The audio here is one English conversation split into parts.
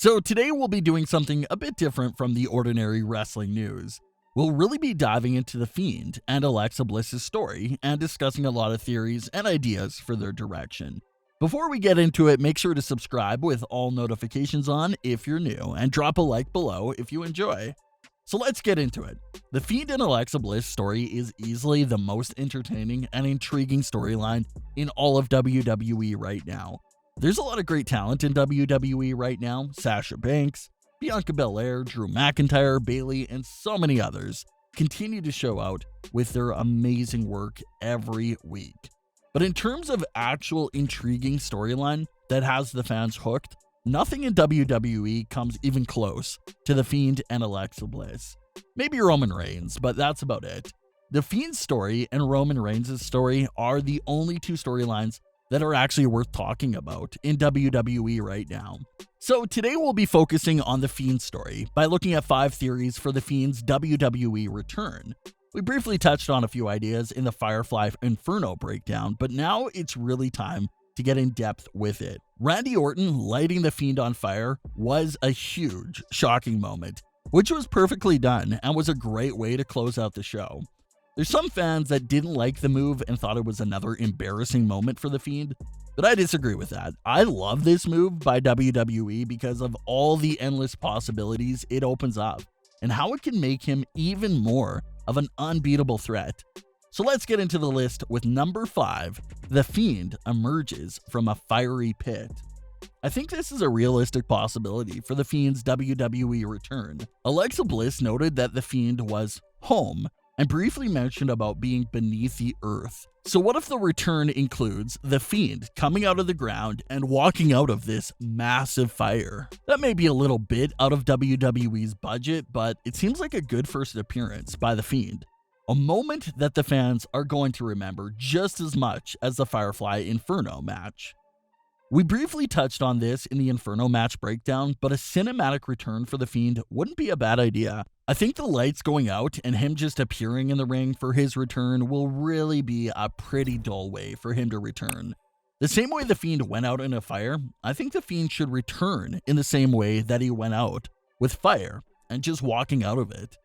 So today we'll be doing something a bit different from the ordinary wrestling news. We'll really be diving into the Fiend and Alexa Bliss's story and discussing a lot of theories and ideas for their direction. Before we get into it, make sure to subscribe with all notifications on if you're new and drop a like below if you enjoy. So let's get into it. The Fiend and Alexa Bliss story is easily the most entertaining and intriguing storyline in all of WWE right now. There's a lot of great talent in WWE right now. Sasha Banks, Bianca Belair, Drew McIntyre, Bayley, and so many others continue to show out with their amazing work every week. But in terms of actual intriguing storyline that has the fans hooked, nothing in WWE comes even close to the Fiend and Alexa Bliss. Maybe Roman Reigns, but that's about it. The Fiend's story and Roman Reigns' story are the only two storylines that are actually worth talking about in WWE right now. So today we'll be focusing on the Fiend story by looking at 5 theories for the Fiend's WWE return. We briefly touched on a few ideas in the Firefly Inferno breakdown, but now it's really time to get in depth with it. Randy Orton lighting the Fiend on fire was a huge, shocking moment, which was perfectly done and was a great way to close out the show. There's some fans that didn't like the move and thought it was another embarrassing moment for the Fiend, but I disagree with that. I love this move by WWE because of all the endless possibilities it opens up and how it can make him even more of an unbeatable threat. So let's get into the list with number 5, the Fiend emerges from a fiery pit. I think this is a realistic possibility for the Fiend's WWE return. Alexa Bliss noted that the Fiend was home and briefly mentioned about being beneath the earth. So what if the return includes the Fiend coming out of the ground and walking out of this massive fire? That may be a little bit out of WWE's budget, but it seems like a good first appearance by the Fiend. A moment that the fans are going to remember just as much as the Firefly Inferno match. We briefly touched on this in the Inferno match breakdown, but a cinematic return for the Fiend wouldn't be a bad idea. I think the lights going out and him just appearing in the ring for his return will really be a pretty dull way for him to return. The same way the Fiend went out in a fire, I think the Fiend should return in the same way that he went out, with fire and just walking out of it.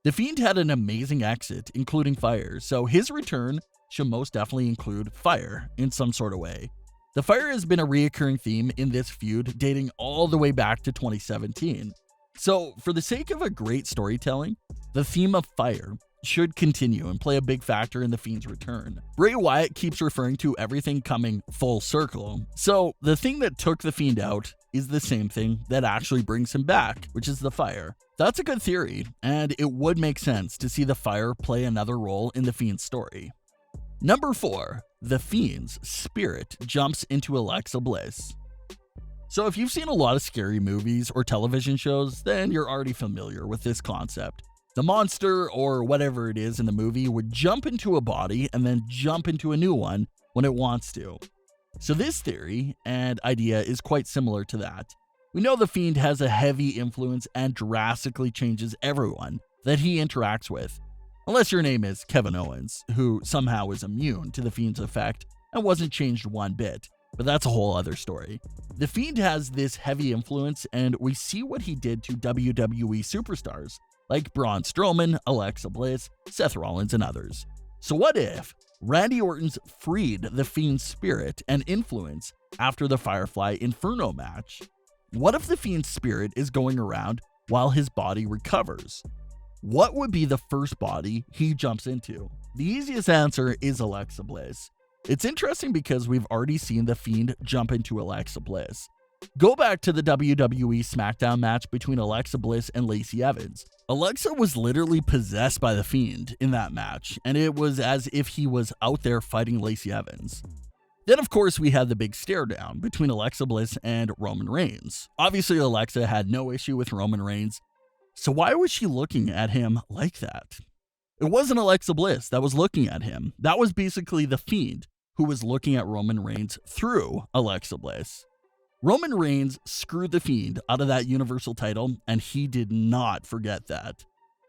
The Fiend had an amazing exit, including fire, so his return should most definitely include fire in some sort of way. The fire has been a reoccurring theme in this feud dating all the way back to 2017. So, for the sake of a great storytelling, the theme of fire should continue and play a big factor in the Fiend's return. Bray Wyatt keeps referring to everything coming full circle, so the thing that took the Fiend out is the same thing that actually brings him back, which is the fire. That's a good theory, and it would make sense to see the fire play another role in the Fiend's story. Number 4, the Fiend's spirit jumps into Alexa Bliss. So if you've seen a lot of scary movies or television shows, then you're already familiar with this concept. The monster, or whatever it is in the movie, would jump into a body and then jump into a new one when it wants to. So this theory and idea is quite similar to that. We know the Fiend has a heavy influence and drastically changes everyone that he interacts with. Unless your name is Kevin Owens, who somehow is immune to the Fiend's effect and wasn't changed one bit. But that's a whole other story. The Fiend has this heavy influence, and we see what he did to WWE superstars like Braun Strowman, Alexa Bliss, Seth Rollins, and others. So what if Randy Orton's freed the Fiend's spirit and influence after the Firefly Inferno match? What if the Fiend's spirit is going around while his body recovers? What would be the first body he jumps into? The easiest answer is Alexa Bliss. It's interesting because we've already seen the Fiend jump into Alexa Bliss. Go back to the WWE SmackDown match between Alexa Bliss and Lacey Evans. Alexa was literally possessed by the Fiend in that match, and it was as if he was out there fighting Lacey Evans. Then, of course, we had the big stare down between Alexa Bliss and Roman Reigns. Obviously, Alexa had no issue with Roman Reigns, so why was she looking at him like that? It wasn't Alexa Bliss that was looking at him. That was basically the Fiend who was looking at Roman Reigns through Alexa Bliss. Roman Reigns screwed the Fiend out of that Universal title, and he did not forget that.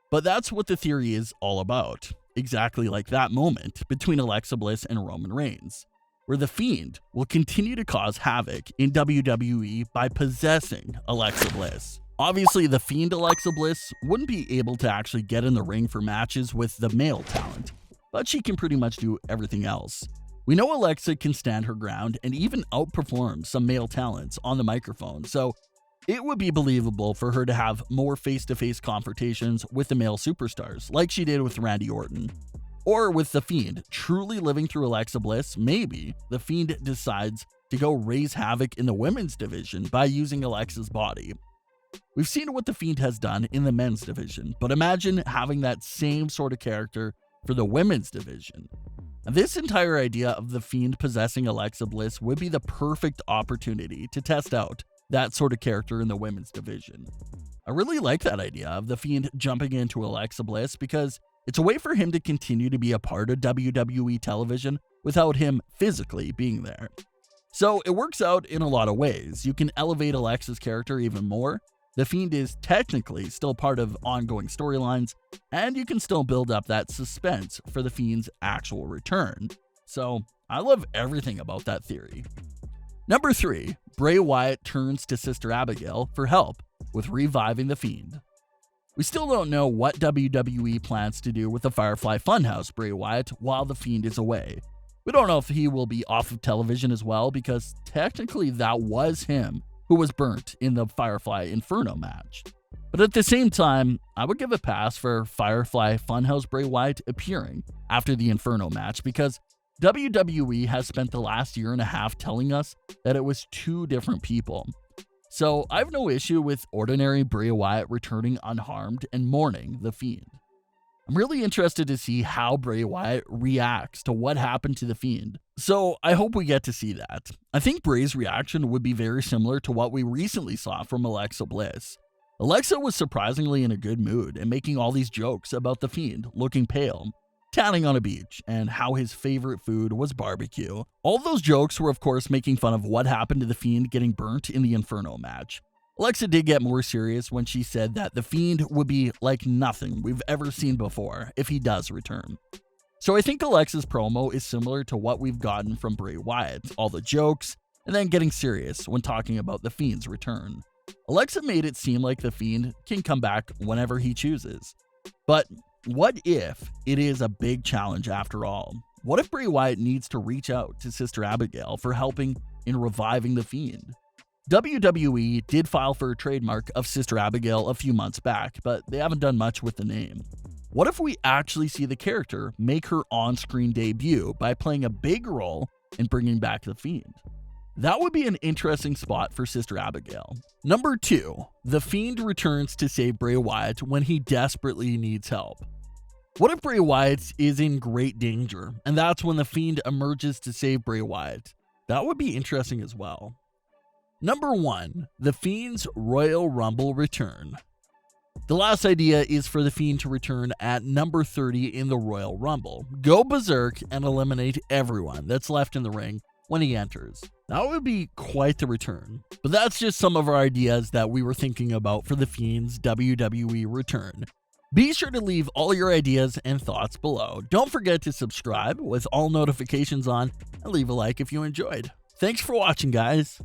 But that's what the theory is all about, exactly like that moment between Alexa Bliss and Roman Reigns. where the Fiend will continue to cause havoc in WWE by possessing Alexa Bliss. Obviously, the Fiend Alexa Bliss wouldn't be able to actually get in the ring for matches with the male talent, but she can pretty much do everything else. We know Alexa can stand her ground and even outperform some male talents on the microphone, so it would be believable for her to have more face-to-face confrontations with the male superstars, like she did with Randy Orton. Or with the Fiend truly living through Alexa Bliss, maybe the Fiend decides to go raise havoc in the women's division by using Alexa's body. We've seen what the Fiend has done in the men's division, but imagine having that same sort of character for the women's division. This entire idea of the Fiend possessing Alexa Bliss would be the perfect opportunity to test out that sort of character in the women's division. I really like that idea of the Fiend jumping into Alexa Bliss because it's a way for him to continue to be a part of WWE television without him physically being there. So it works out in a lot of ways. You can elevate Alexa's character even more. The Fiend is technically still part of ongoing storylines, and you can still build up that suspense for the Fiend's actual return. So I love everything about that theory. Number 3, Bray Wyatt turns to Sister Abigail for help with reviving the Fiend. We still don't know what WWE plans to do with the Firefly Funhouse Bray Wyatt while the Fiend is away. We don't know if he will be off of television as well, because technically that was him who was burnt in the Firefly Inferno match. But at the same time, I would give a pass for Firefly Funhouse Bray Wyatt appearing after the Inferno match, because WWE has spent the last year and a half telling us that it was 2 different people. So I have no issue with ordinary Bray Wyatt returning unharmed and mourning the Fiend. I'm really interested to see how Bray Wyatt reacts to what happened to the Fiend, so I hope we get to see that. I think Bray's reaction would be very similar to what we recently saw from Alexa Bliss. Alexa was surprisingly in a good mood and making all these jokes about the Fiend looking pale, tanning on a beach, and how his favorite food was barbecue. All those jokes were of course making fun of what happened to the Fiend getting burnt in the Inferno match. Alexa did get more serious when she said that the Fiend would be like nothing we've ever seen before if he does return. So I think Alexa's promo is similar to what we've gotten from Bray Wyatt, all the jokes, and then getting serious when talking about the Fiend's return. Alexa made it seem like the Fiend can come back whenever he chooses. But what if it is a big challenge after all? What if Bray Wyatt needs to reach out to Sister Abigail for helping in reviving the Fiend? WWE did file for a trademark of Sister Abigail a few months back, but they haven't done much with the name. What if we actually see the character make her on-screen debut by playing a big role in bringing back the Fiend? That would be an interesting spot for Sister Abigail. Number 2, the Fiend returns to save Bray Wyatt when he desperately needs help. What if Bray Wyatt is in great danger, and that's when the Fiend emerges to save Bray Wyatt? That would be interesting as well. Number 1, the Fiend's Royal Rumble return. The last idea is for the Fiend to return at number 30 in the Royal Rumble. Go berserk and eliminate everyone that's left in the ring when he enters. That would be quite the return. But that's just some of our ideas that we were thinking about for the Fiend's WWE return. Be sure to leave all your ideas and thoughts below. Don't forget to subscribe with all notifications on and leave a like if you enjoyed. Thanks for watching, guys.